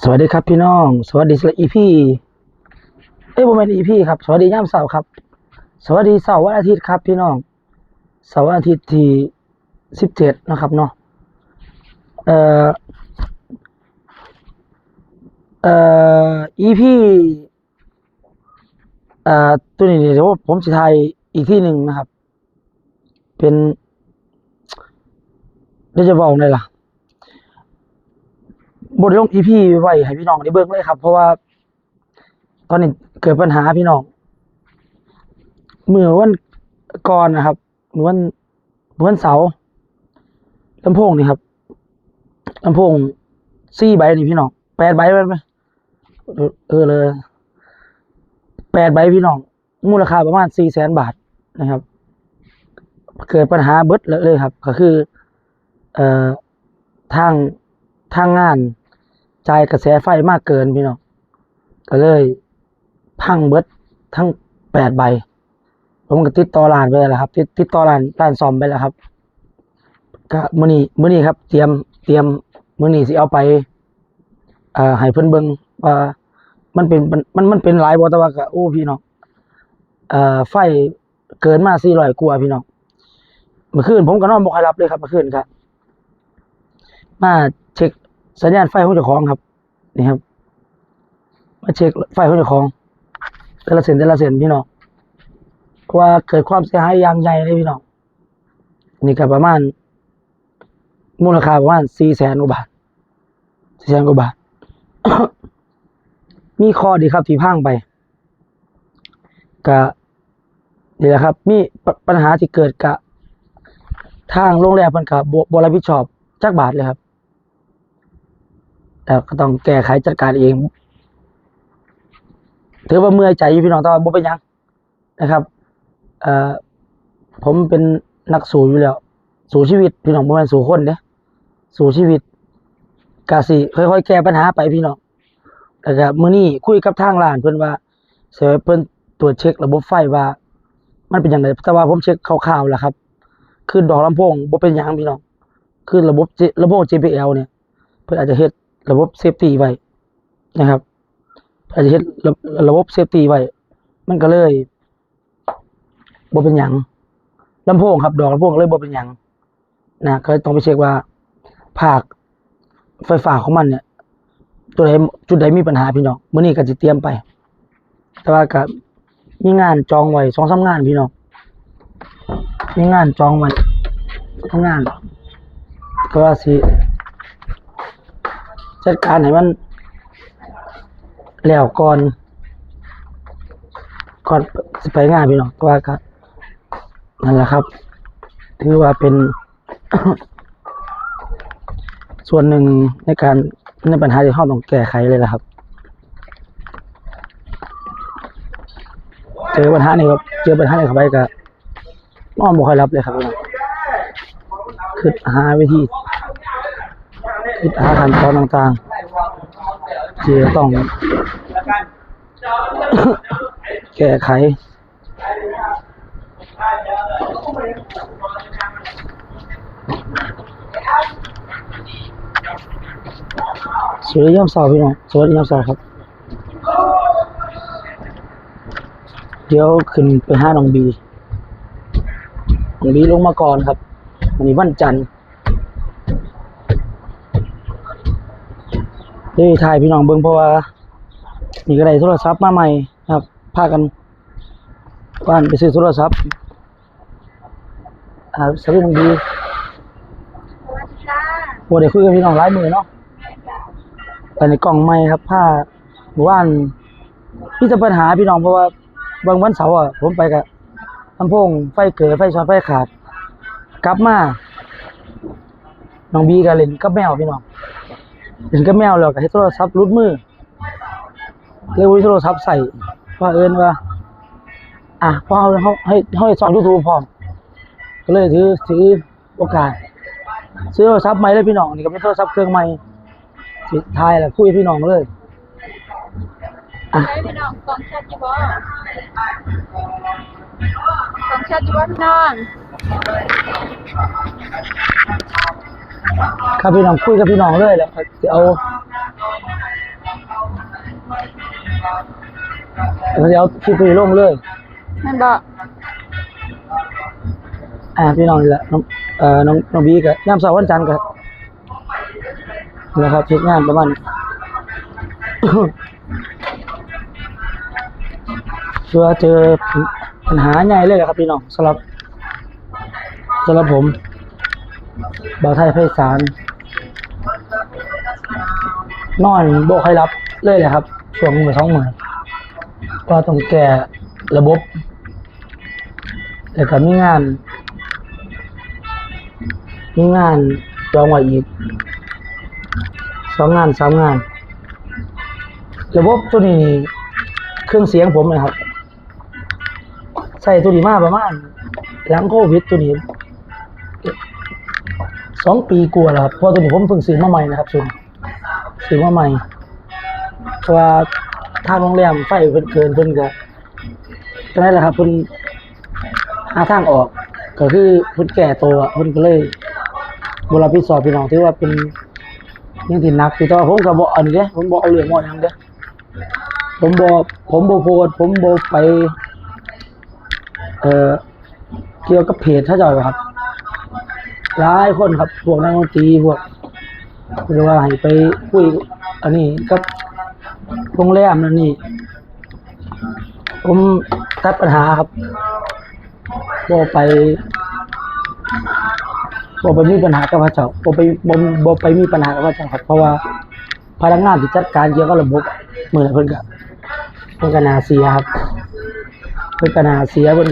สวัสดีครับพี่น้องสวัสดีสำหรับอีพี่บ่แม่นอีพี่ครับสวัสดียามเสาร์ครับสวัสดีเสาร์วันอาทิตย์ครับพี่น้องเสาร์วันอาทิตย์ที่17นะครับเนาะเอ่ออีพี่ตัวนี้เดี๋ยวผมจะถ่ายอีกที่หนึ่งนะครับเป็นเดี๋ยวจะบอกไงล่ะบทลงอีพี่ไว้ให้พี่น้องได้เบิ่งเลยครับเพราะว่าตอนนี้เกิดปัญหาพี่น้องเมื่อวันก่อนนะครับเมื่อวันเสาร์ลำโพงนี่ครับลำโพง4 ใบนี่พี่น้อง8 ใบไหมเลย8 ใบพี่น้องมูลค่าประมาณ400,000 บาทนะครับเกิดปัญหาเบิดเลยครับก็คือเอ่อทางงานจ่ายกระแสไฟมากเกินพี่น้องก็เลยพังเบิดทั้ง8 ใบผมก็ติดต่อร้านไปแล้วครับติดต่อร้านซ่อมไปแล้วครับก็มื้อนี้ครับเตรียมมื้อนี้สิเอาไปให้เพิ่นเบิ่งว่ามันเป็นหลายบ่แต่ว่าก็โอ้พี่น้องไฟเกินมา400กว่าพี่น้องเมื่อคืนผมก็นอนบ่ค่อยหลับเลยครับเมื่อคืนก็มาเช็คสัญญาณไฟของเจ้าของครับนี่ครับมาเช็คไฟของเจ้าของแต่ละเส้นพี่น้องว่าเกิดความเสียหายอย่างใหญ่เลยพี่น้องนี่ก็ประมาณมูลค่าประมาณ400,000 กว่าบาท400,000 กว่าบาท มีข้อดีครับที่พังไปก็นี่แหละครับมีปัญหาที่เกิดกับทางโรงแรมเพิ่นก็บ่รับผิดชอบจักบาทเลยครับแล้วก็ต้องแก้ไขจัดการเองถือว่าเมื่อยใจอยู่พี่น้องแต่ว่าบ่เป็นหยังนะครับผมเป็นนักสู้อยู่แล้วสู้ชีวิตพี่น้องบ่แม่นสู้คนเด้สู้ชีวิตก็สิค่อยๆแก้ปัญหาไปพี่น้องแล้วก็มื้อนี้คุยกับทางร้านเพิ่นว่าสิให้เพิ่นตรวจเช็คระบบไฟว่ามันเป็นจังไดแต่ว่าผมเช็คคร่าวๆแล้วครับคือดอกลำโพงบ่เป็นหยังพี่น้องคือระบบลำโพง JBL เนี่ยเพิ่นอาจจะเฮ็ดระบบเซฟตี้ไว้นะครับอาจจะเฮ็ดระบบเซฟตี้ไว้มันก็เลยบ่เป็นหยังลำโพงครับดอกลำโพงเลยบ่เป็นหยังนะก็ต้องไปเช็คว่าภาคไฟฟ้าของมันเนี่ยตัวใดจุดใดมีปัญหาพี่น้องมื้อนี้ก็สิเตรียมไปแต่ว่าก็มีงานจองไว้ 2-3 งานพี่น้องมีงานจองไว้ทำงานก็ว่าสิจัดการให้มันแล้วก่อนสิไปงานพี่น้องก็ว่าก็นั่นแหละครับถือว่าเป็น ส่วนหนึ่งในปัญหาที่เราต้องแก้ไขเลยล่ะครับเจอปัญหานี้เข้าไปก็นอนบ่ค่อยหลับเลยครับคือหาวิธีคิดหาขั้นตอนต่างๆที่จะต้อง แก้ไขสวัสดียามเช้าพี่น้องสวัสดียามเช้าครับเดี๋ยวขึ้นไปหาน้องบีลงมาก่อนครับวันนี้วันจันทร์เลยถ่ายพี่น้องเบิ่งเพราะว่านี่ก็ได้โทรศัพท์มาใหม่ครับพากันบ้านไปซื้อโทรศัพท์สวัสดีน้องบีโอ้ได้คุยกับพี่น้องหลายมื้อเนาะแต่ในกล่องใหม่ครับผ้าเมื่อวานมีแต่ปัญหาพี่น้องเพราะว่าบางวันเสาร์ผมไปกับลำโพงไฟเกิดไฟช็อตไฟขาดกลับมาน้องบีก็เล่นกับแมวพี่น้องเล่นกับแมวแล้วก็ให้โทรศัพท์หลุดมือเลยวิโทรศัพท์ใส่ว่าว่าพอให้สอน YouTube พร้อมก็เลยถือโอกาสซื้อโทรศัพท์ใหม่เลยพี่น้องนี่ก็เป็นโทรศัพท์เครื่องใหม่สิท้ายแล้วคุยพี่น้องเลยพี่น้องกองชัดอยู่บ่กองชัดอยู่บ่พี่น้องครับพี่น้องคุยกับพี่น้องเลยแล้วจะเอา เราจะเอาคลิปนี้ลงเลย มันบอก พี่น้องนี่แหละน้องบีกับย่ามเสาร์วันจันทร์กับนะครับเช็คงานประมาณ เพื่อเจอปัญหาใหญ่เลยครับพี่น้องสำหรับผมบ่าวไทยไพศาลนอนโบกให้รับเลยแหละครับช่วงมือ2 มื้อก็ต้องแก้ระบบแต่ก็มีงานจองไว้อีก2 งาน 3 งานระบบตัวนี้นี่เครื่องเสียงผมนะครับใส่ตัวนี้มาประมาณหลังโควิดตัวนี้2 ปีกว่าแล้วครับเพราะตัวนี้ผมเพิ่งซื้อมาใหม่นะครับซื้อมาใหม่เพราะว่าทางโรงแรมไฟเพิ่นเกินเพิ่นก็จังได๋ล่ะครับเพิ่นหาทางออกก็คือเพิ่นแก้ตัวเพิ่นก็เลยบ่รับผิดชอบพี่น้องถือว่าเป็นยังที่หนักอยู่แต่ว่าผมก็บ่อันนี้เด้ผมบ่เอาเรื่องบ่หยังเด้ผมบ่โพสต์ผมบ่ไปเกี่ยวกับเพจเขาเจ้าครับหลายคนครับพวกนักดนตรีพวกหรือว่าให้ไปคุยอันนี้กับโรงแรมนั่นนี่ผมตัดปัญหาครับบ่ไปมีปัญหากับพระเจ้าบ่ไปมีปัญหากับพระเจ้าครับเพราะว่าพนักงานที่จัดการเกี่ยวกับระบบมื้อนั้นเพิ่นก็น่าเสียครับเพิ่นก็น่าเสียเพิ่น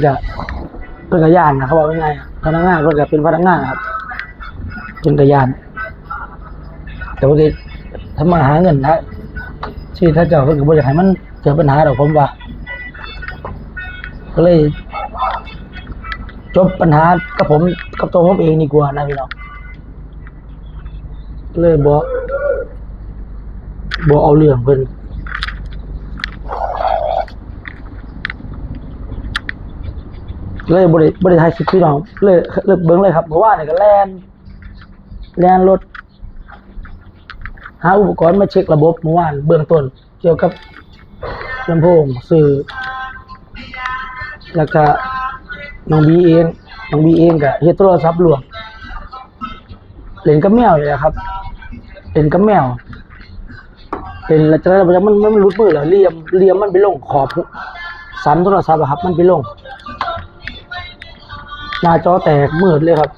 ก็ย้านนะเขาบอกว่าไงพนักงานเพิ่นก็เป็นพนักงานครับเพิ่นก็ย้านแต่ว่าทำมาหาเงินนะชีวิตถ้าเจ้าเพิ่นก็บ่อยากให้มันเกิดปัญหาดอกผมว่าก็เลยจบปัญหากับตัวผมเองดีกว่านะพี่น้องเลยบ่เอาเรื่องเพิ่นเลยบ่ได้ถ่ายคลิปพี่น้องเลยเบิ่งเลยครับเพราะว่านี่ก็แล่นรถหาอุปกรณ์มาเช็คระบบเมื่อวานเบื้องต้นเกี่ยวกับลำโพงสื่อแล้วก็น้องบีเองก็เฮ็ดโทรศัพท์หลวงเล่นกับแมวเลยครับเล่นกับแมวเป็นแล้วจากนั้นมันหลุดมือแล้วเหลี่ยมมันไปลงขอบสันโทรศัพท์อะครับมันไปลงหน้าจอแตกมืดเลยครับ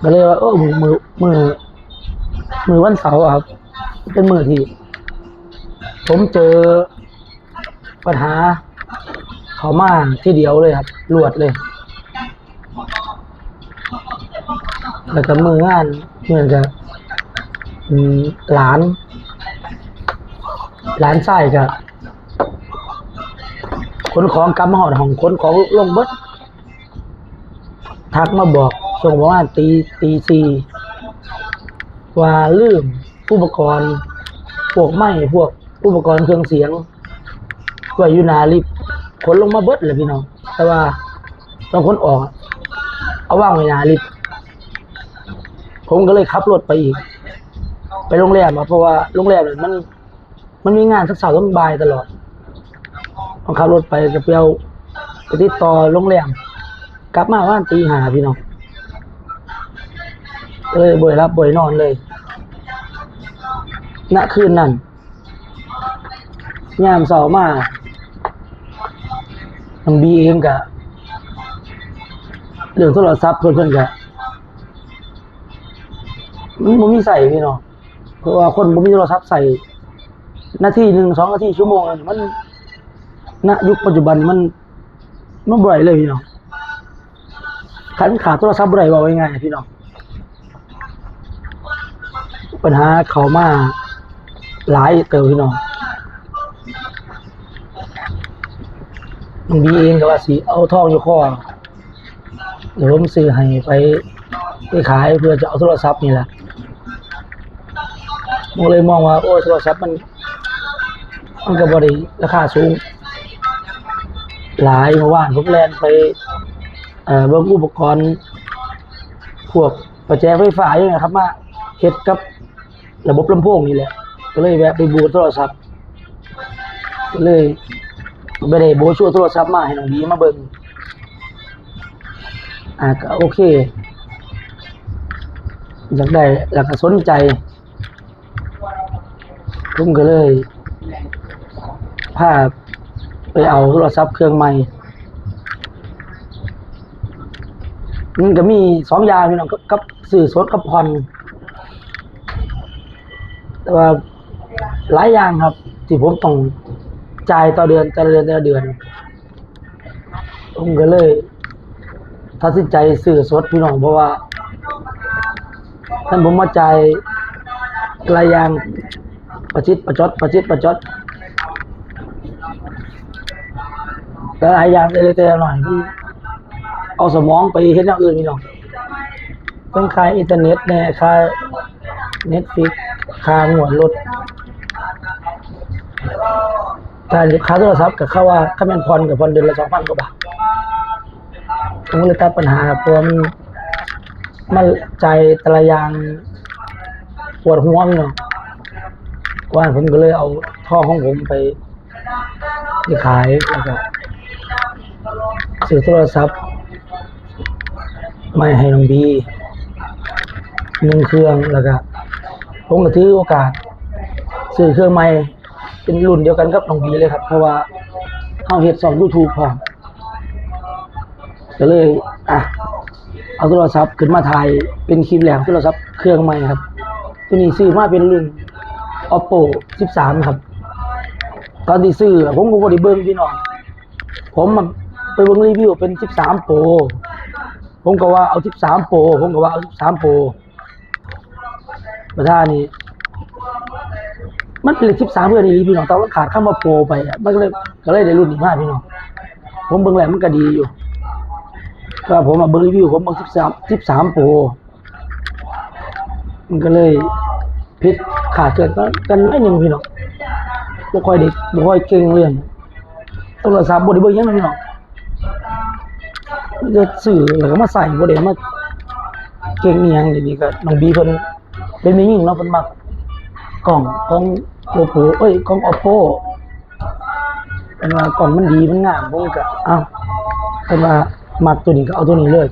ก็เลยว่ามือวันเสาร์ครับเป็นมือที่ผมเจอปัญหาเขามาที่เดียวเลยครับรวดเลยแล้วก็มืองานเหมือนกับหลานชายก็ขนของกำมาหอดห้องขนของลงเบิดทักมาบอกส่งประมาณตี4ว่าลืมอุปกรณ์พวกไม้พวกอุปกรณ์เครื่องเสียงไว้อยู่หน้าลิฟต์ขนลงมาเบิดเลยพี่น้องแต่ว่าต้องขนออกเอาวางไว้หน้าลิฟต์ผมก็เลยขับรถไปอีกไปโรงแรมเพราะว่าโรงแรมมันมีงานทั้งเช้าทั้งบ่ายตลอดต้องขับรถไปกับไปติดต่อโรงแรมกลับมาว่าตี 5พี่น้องเลยบ่อยรับบ่อยนอนเลยณคืนนั้นยามเช้ามาน้องบีเองก็เรื่องโทรศัพท์เพิ่นก็มันบ่มีใส่พี่น้องเพราะว่าคนบ่มีโทรศัพท์ใส่นาที1 2นาทีชั่วโมงมันณยุคปัจจุบันมันบ่ได้เลยพี่น้องคันขาดโทรศัพท์บ่ได้ว่าง่ายๆพี่น้องปัญหาเข้ามาหลายเติบพี่น้องบีเองก็ว่าสิเอาทองอยู่คอเดี๋ยวผมซื้อให้ไปขายเพื่อจะเอาโทรศัพท์นี่แหละผมเลยมองว่าโอ้โทรศัพท์มันก็บ่ได้ราคาสูงหลายเมื่อวานผมแล่นไปเบิ่งอุปกรณ์พวกประแจไฟฟ้าอย่างเงี้ยครับมาเฮ็ดกับระบบลำโพงนี่แหละ ก็เลยแวะไปบูธโทรศัพท์ก็เลยไปได้โบรชัวร์โทรศัพท์มาให้น้องบีมาเบิ่งก็โอเคอยากได้แล้วก็สนใจผมก็เลยพาไปเอาโทรศัพท์เครื่องใหม่มันก็มี2อย่างพี่น้องกับซื้อสดกับผ่อนแต่ว่าหลายอย่างครับที่ผมต้องจ่ายต่อเดือนแต่ละเดือนผมก็เลยตัดสินใจซื้อสดพี่น้องเพราะว่าท่านผมมาจ่ายหลายอย่างประจิตประจดแต่หลายอย่างแต่หน่อยที่เอาสมองไปเฮ็ดอย่างอื่นพี่น้องต้องค่าอินเทอร์เน็ตแน่ค่า Netflix ค่าหัวรถค่าโทรศัพท์ก็เข้าว่าถ้าแม่นผ่อนก็ผ่อนเดือนละ 2,000 กว่าบาทผมก็เลยตัดปัญหาเพราะมันจ่ายแต่ละอย่างปวดหัวพี่น้องว่าผมก็เลยเอาท่อของผมไปขายแล้วก็ซื้อโทรศัพท์ไม่ให้น้องบี1เครื่องแล้วก็ผมก็ถือโอกาสซื้อเครื่องใหม่เป็นรุ่นเดียวกันกับน้องบีเลยครับเพราะว่าเฮาเฮ็ดช่อง YouTube พร้อมก็เลยเอาโทรศัพท์ขึ้นมาถ่ายเป็นคลิปแรกโทรศัพท์เครื่องใหม่ครับตัวนี้ซื้อมาเป็นรุ่น Oppo 13ครับตอนที่ซื้อผมก็บ่ได้เบิ่งพี่น้องผมไปเบิ่งรีวิวเป็น13 Pro ผมก็ว่าเอา13 Pro ประธานนี่มันเป็นเลข13เพื่อนอีหลีพี่น้องแต่ว่าขาดคำว่า Pro ไปมันก็เลยได้รุ่นนี้มาพี่น้องผมเบิ่งแล้วมันก็ดีอยู่ก็ผมเบิ่งรีวิวผมเบิ่ง13 Pro มันก็เลยผิดขาดเกินกันนิดนึงพี่น้องบ่ค่อยเก่งเรื่องโทรศัพท์บ่ได้เบิ่งหยังนะพี่น้องจะซื้อแล้วก็มาใส่บ่ได้มาเก่งอีหยังนี่ก็น้องบีเพิ่นเป็นแม่หญิงเนาะเพิ่นมักกล้องของ Oppo ของ Oppo เพิ่นว่ากล้องมันดีมันงามผมก็เพิ่นว่ามักตัวนี้ก็เอาตัวนี้เลย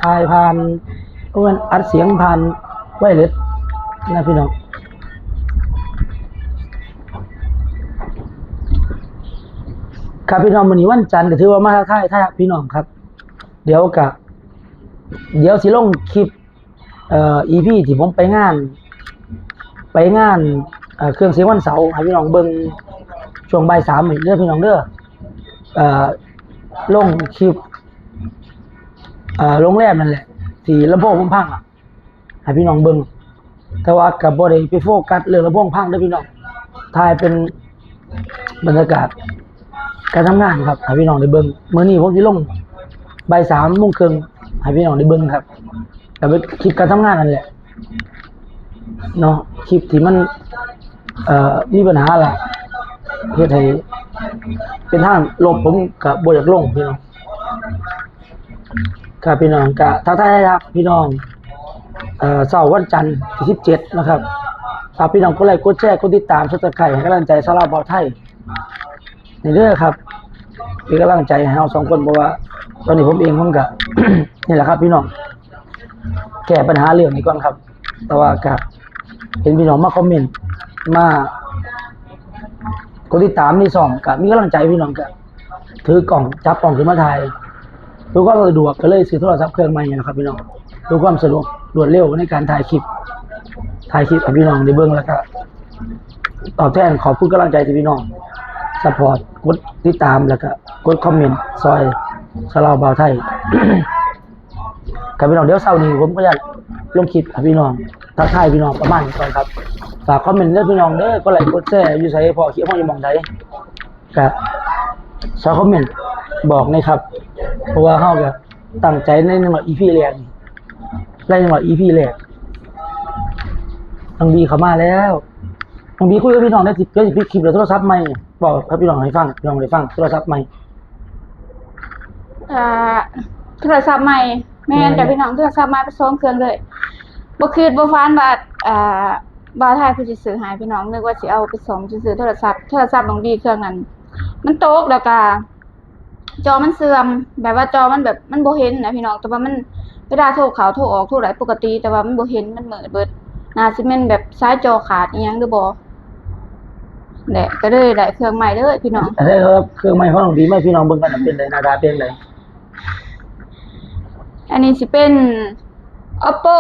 ถ่ายผ่านอัดเสียงผ่านไวเลสนะพี่น้องครับพี่น้องมื้อนี้วันจันทร์ก็ถือว่ามาทักทายพี่น้องครับเดี๋ยวสิลงคลิปEP ที่ผมไปงานเครื่องเสียงวันเสาร์ให้พี่น้องเบิ่งช่วงบ่าย3เด้อพี่น้องเด้อลงคลิปโรงแรมนั่นแหละที่ลำโพงผมพังให้พี่น้องเบิ่งแต่ว่าก็บ่ได้ไปโฟกัสเรื่องลำโพงพังเด้อพี่น้องถ่ายเป็นบรรยากาศการทำงานครับให้พี่น้องได้เบิ่งมื้อนี้ผมสิลงบ่าย 3:30 นให้พี่น้องได้เบิ่งครับก็เป็นคลิปการทำงานนั่นแหละเนาะคลิปที่มันมีปัญหาล่ะเฮ็ดให้เป็นทางลบผมก็บ่อยากลงพี่น้องครับพี่น้องก็ทักทายครับพี่น้องเสาร์วันจันทร์ที่17นะครับฝากพี่น้องกดไลค์กดแชร์กดติดตาม Subscribe ให้กำลังใจชาวลาวเผ่าไทยนี่เด้อครับเป็นกำลังใจให้เรา2คนเพราะว่าตอนนี้ผมเองผมก็ นี่แหละครับพี่น้องแก้ปัญหาเรื่องนี้ก่อนครับแต่ว่าก็เห็นพี่น้องมาคอมเมนต์มากดติดตามในช่องก็มีกำลังใจพี่น้องก็ถือกล่องจับกล่องขึ้นมาถ่ายดูความสะดวกก็เลยซื้อโทรศัพท์เครื่องใหม่นะครับพี่น้องดูความสะดวกรวดเร็วในการถ่ายคลิปให้พี่น้องได้เบิ่งแล้วก็ตอบแทนขอบคุณกำลังใจที่พี่น้องซัพพอร์ตกดติดตามแล้วก็กดคอมเมนต์ซอยชาวลาวเผ่าไทย กับพี่น้องเดี๋ยวเช้านี้ผมก็อยากลงคลิปให้พี่น้องทักทายพี่น้องประมาณนี้ก่อนครับฝากคอมเมนต์เด้อพี่น้องเด้อก็ไลค์กดแชร์อยู่ไสพอคลิปห้องอยู่หม่องใดก็ชาวคอมเมนต์บอกนะครับเพราะว่าเฮาก็ตั้งใจในจังหวะ EP แรกนี่ในจังหวะ EP แรกน้องบีเข้ามาแล้วน้องบีคุยกับพี่น้องได้เดี๋ยวสิปิดคลิปแล้วโทรศัพท์ใหม่บอกให้พี่น้องให้ฟังพี่น้องได้ฟังโทรศัพท์ใหม่ โทรศัพท์ใหม่ แม่นกับพี่น้องโทรศัพท์มาไปซ้อมเครื่องเลยบ่คืนบ่ฟันว่าบ่าวไทยเพิ่นสิซื้อให้พี่น้องนึกว่าสิเอาไปส่งซื้อโทรศัพท์น้องดีเครื่องนั้นมันตกแล้วก็จอมันเสื่อมแบบว่าจอมันแบบมันบ่เห็นนะพี่น้องแต่ว่ามันเวลาโทรเข้าโทรออกโทรได้ปกติแต่ว่ามันบ่เห็นมันมืดเบิดน่าสิแม่นแบบสายจอขาดอีหยังหรือบ่แหละก็เลยได้เครื่องใหม่เลยพี่น้อง อันนี้ครับเครื่องไม้ของน้องดีไหมพี่น้องเบิ่งกันว่าเป็นไดหน้าตาเป็นได อันนี้สิเป็น Oppo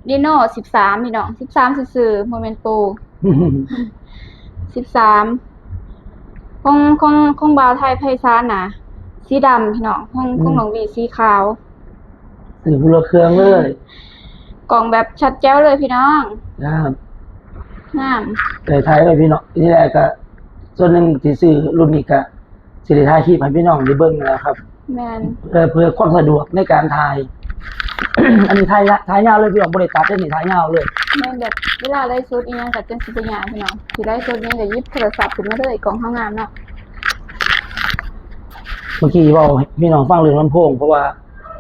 Reno 13พี่น้อง13ซื่อๆบ่แม่น Pro 13ของบ่าวไทยไพศาลน่ะสีดำพี่น้องของน้องวีสีขาว ซื้อผู้ละเครื่องเลย กล่องแบบชัดแจ๋วเลยพี่น้อง นะครับ งาม แต่ท้ายไปพี่น้องที่แรกก็ส่วนหนึ่งที่ซื้อรุ่นนี้ก็สิได้ถ่ายคลิปให้พี่น้องได้เบิ่งนะครับ แม่น เพื่อความสะดวกในการถ่าย อันนี้ถ่ายยาวเลยพี่น้องบ่ได้ตัดได้นี่ถ่ายยาวเลย แม่นแบบเวลาไลฟ์สดอีหยังก็จังสิไปหยังพี่น้องสิไลฟ์สดนี่ก็หยิบโทรศัพท์ขึ้นมาเลยกล่องเฮางามเนาะ เมื่อกี้เว้าให้พี่น้องฟังเรื่องลำโพงเพราะว่า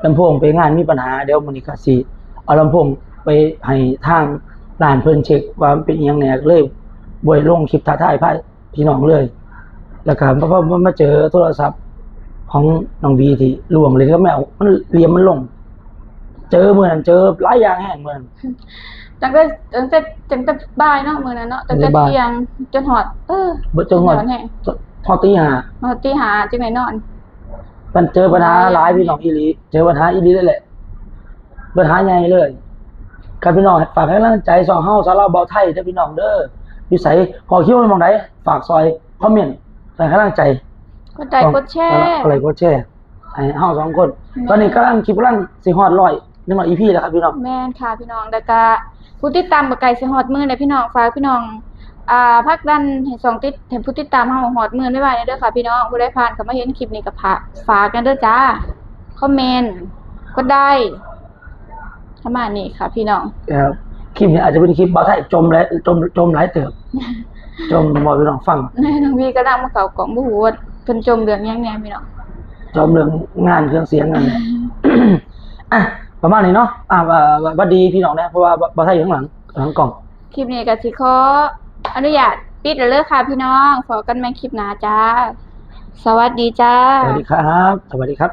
ลำโพงไปงานมีปัญหาเดี๋ยวมื้อนี้ก็สิเอาลำโพงไปให้ทางร้านเพิ่นเช็คว่ามันเป็นอีหยังแหน่เลยบ่ได้ลงคลิปท้าทายพี่น้องเลย แล้วก็พอมาเจอโทรศัพท์ของน้องบีที่ล่วงเลยก็ไม่เอามันเหลี่ยมมันลง เจอมื้อนั้นเจอหลายอย่างแฮงมื้อนั้น จังแต่บ่ายเนาะมื้อนั้นเนาะตั้งแต่ ตั้งแต่บ่าย เที่ยงจนฮอดบ่จนฮอด แฮง พอตีห้า ฮอดตี5จังได๋นอน มันเจอปัญหาหลายพี่น้องอีหลีเจอปัญหาอีหลีเลยแหละปัญหาใหญ่เลยครับพี่น้องฝากให้กำลังใจสองเฮาสาวลาวเบาไทยเด้อพี่น้องเด้ออยู่ไสพอคิดว่ามันหม่องใดฝากซอยคอมเมนต์ให้กำลังใจ กดไลค์กดแชร์ อะไรกดแชร์ให้เฮาสองคน ตอนนี้กำลังสิฮอด100 100 EP แล้วครับพี่น้อง แม่นค่ะพี่น้องแล้วก็ผู้ติดตามบ่ไกลสิฮอดมื้อแล้วพี่น้องฝากพี่น้องผลักดันให้ให้ผู้ติดตามเฮาฮอดมื้อไว้ๆเด้อค่ะพี่น้องผู้ใดผ่านเข้ามาเห็นคลิปนี้ก็ฝากกันเด้อจ้าคอมเมนต์กดได้ประมาณนี้ค่ะพี่น้อง ครับคลิปนี้อาจจะเป็นคลิปเบาไทยจมหลายเติบจมบ่พี่น้องฟัง น้องวีก็นั่งมาเข้ากล่องบ่ฮู้ว่าเพิ่นจมเรื่องหยังแหน่พี่น้อง จอมเรื่องงานเครื่องเสียงนั่นแหละ อ่ะประมาณนี้เนาะว่าดีพี่น้องนะเพราะว่าบ่ไทยอยู่ข้างหลังกล่อง คลิปนี้ก็สิขออนุญาตปิดแล้วเด้อค่ะพี่น้องพบกันใหม่คลิปหน้าจ้าสวัสดีจ้า สวัสดีครับ